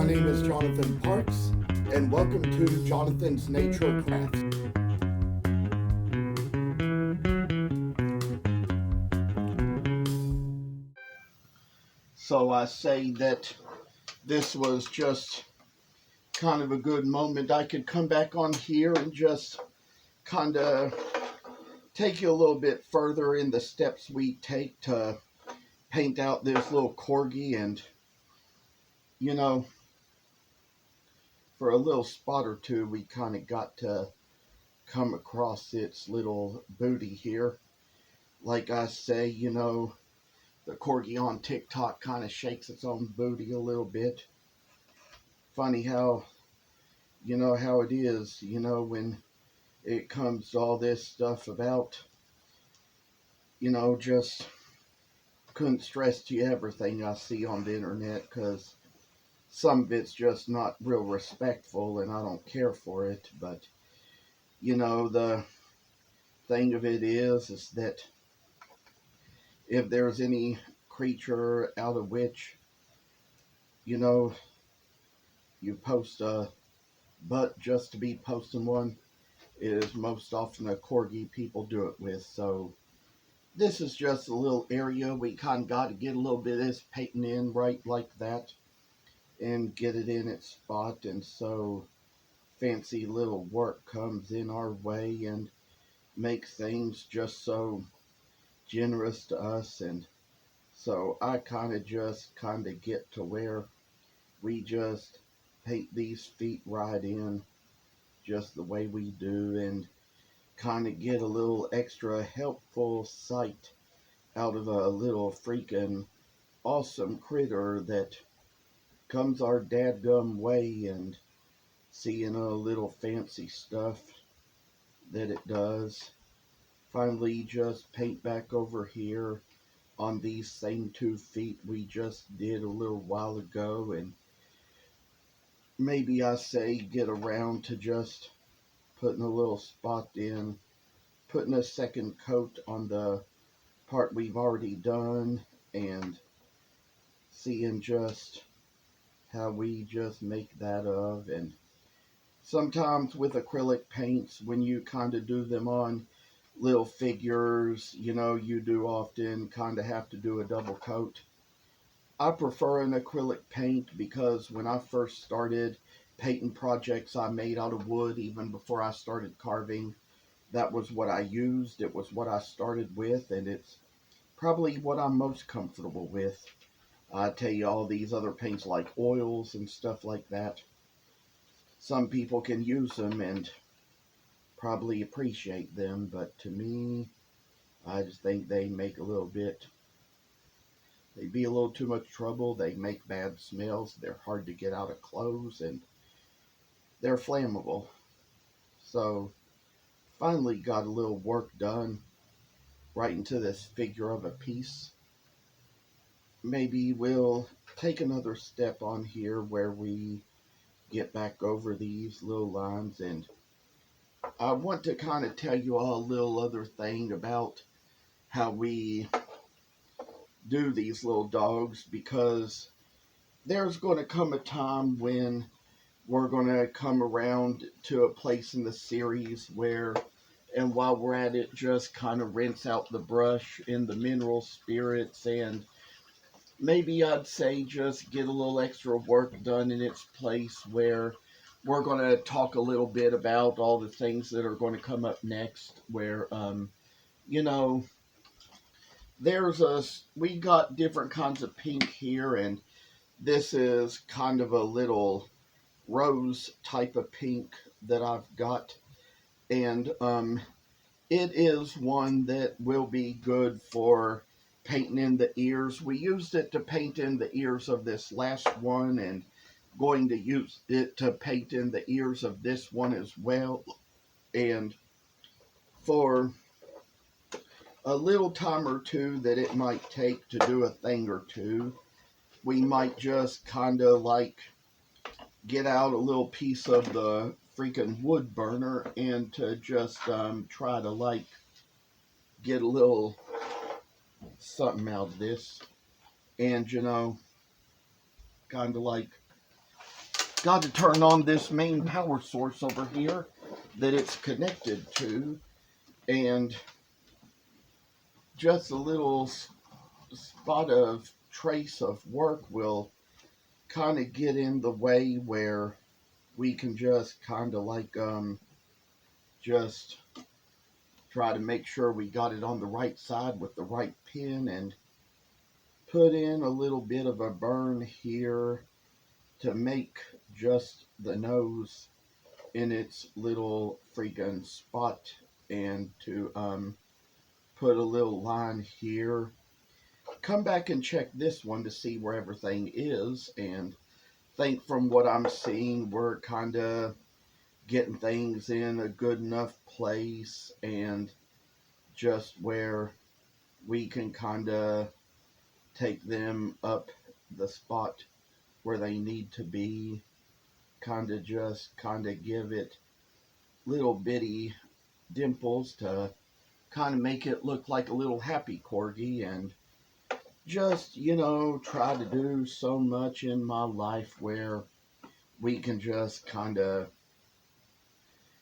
My name is Jonathan Parks, and welcome to Jonathan's Nature Crafts. So I say that this was just kind of a good moment. I could come back on here and just kind of take you a little bit further in the steps we take to paint out this little corgi. And, you know, for a little spot or two, we kind of got to come across its little booty here. Like I say, the corgi on TikTok kind of shakes its own booty a little bit. Funny how, how it is, when it comes to all this stuff about, just couldn't stress to you everything I see on the internet, because some of it's just not real respectful and I don't care for it. But, the thing of it is that if there's any creature out of which, you post a butt just to be posting one, it is most often a corgi people do it with. So this is just a little area we kind of got to get a little bit of this painting in right like that and get it in its spot. And so fancy little work comes in our way and makes things just so generous to us. And so I kind of get to where we just paint these feet right in just the way we do, and kind of get a little extra helpful sight out of a little freaking awesome critter that comes our dadgum way, and seeing a little fancy stuff that it does. Finally just paint back over here on these same 2 feet we just did a little while ago, and maybe I say get around to just putting a little spot in, putting a second coat on the part we've already done, and seeing just how we just make that of. And sometimes with acrylic paints, when you kind of do them on little figures, you do often kind of have to do a double coat. I prefer an acrylic paint because when I first started painting projects I made out of wood, even before I started carving, that was what I used. It was what I started with, and it's probably what I'm most comfortable with. I tell you, all these other paints like oils and stuff like that, some people can use them and probably appreciate them, but to me, I just think they make they'd be a little too much trouble. They make bad smells. They're hard to get out of clothes, and they're flammable. So finally got a little work done right into this figure of a piece. Maybe we'll take another step on here where we get back over these little lines. And I want to kind of tell you all a little other thing about how we do these little dogs, because there's going to come a time when we're going to come around to a place in the series where, and while we're at it, just kind of rinse out the brush in the mineral spirits, and maybe I'd say just get a little extra work done in its place, where we're going to talk a little bit about all the things that are going to come up next, where, you know, we got different kinds of pink here, and this is kind of a little rose type of pink that I've got, and it is one that will be good for painting in the ears. We used it to paint in the ears of this last one, and going to use it to paint in the ears of this one as well. And for a little time or two that it might take to do a thing or two, we might just kind of like get out a little piece of the freaking wood burner and to just try to like get a little something out of this, and kind of like got to turn on this main power source over here that it's connected to, and just a little spot of trace of work will kind of get in the way where we can just kind of like just try to make sure we got it on the right side with the right pin, and put in a little bit of a burn here to make just the nose in its little freaking spot, and to put a little line here. Come back and check this one to see where everything is, and think from what I'm seeing we're kind of getting things in a good enough place, and just where we can kind of take them up the spot where they need to be, just kind of give it little bitty dimples to kind of make it look like a little happy corgi. And just, try to do so much in my life where we can just kind of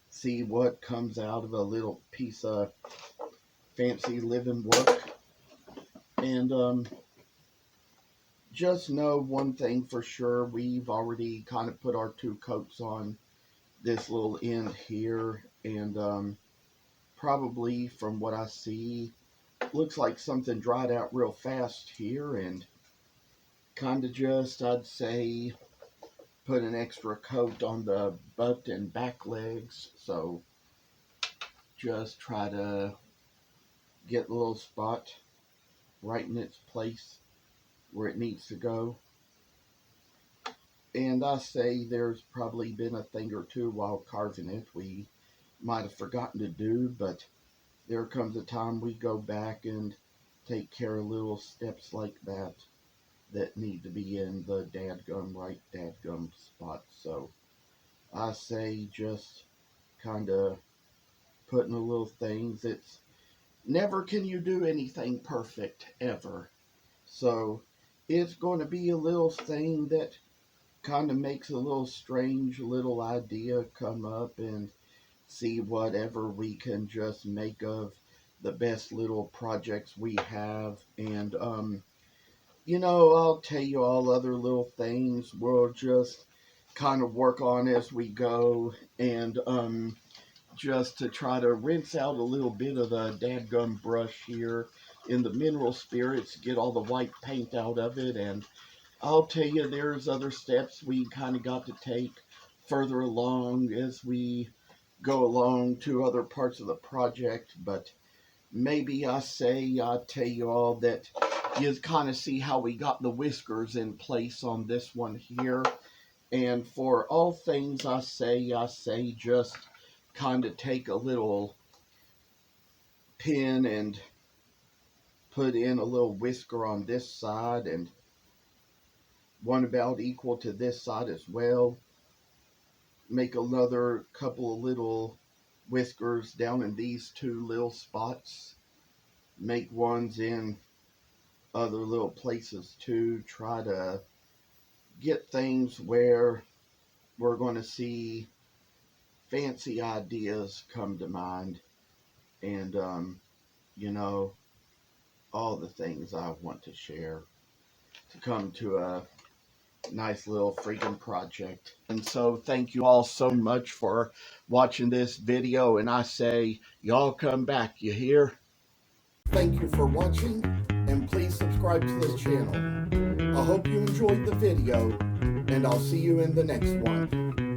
see what comes out of a little piece of fancy living work. And just know one thing for sure, we've already kind of put our 2 coats on this little end here, and probably from what I see, looks like something dried out real fast here, and kind of just, I'd say, put an extra coat on the butt and back legs. So just try to get the little spot right in its place where it needs to go. And I say there's probably been a thing or two while carving it we might have forgotten to do, but there comes a time we go back and take care of little steps like that that need to be in the right dadgum spot. So I say just kind of putting a little things. It's never can you do anything perfect ever. So it's going to be a little thing that kind of makes a little strange little idea come up, and see whatever we can just make of the best little projects we have. And I'll tell you all other little things we'll just kind of work on as we go, and just to try to rinse out a little bit of the dadgum brush here in the mineral spirits, get all the white paint out of it. And I'll tell you, there's other steps we kind of got to take further along as we go along to other parts of the project. But maybe I'll tell you all that you kind of see how we got the whiskers in place on this one here. And for all things I say just kind of take a little pin and put in a little whisker on this side, and one about equal to this side as well. Make another couple of little whiskers down in these 2 little spots. Make ones in other little places too. Try to get things where we're going to see fancy ideas come to mind, and all the things I want to share to come to a nice little freaking project. And so thank you all so much for watching this video, and I say y'all come back, you hear? Thank you for watching, and please subscribe to this channel. I hope you enjoyed the video, and I'll see you in the next one.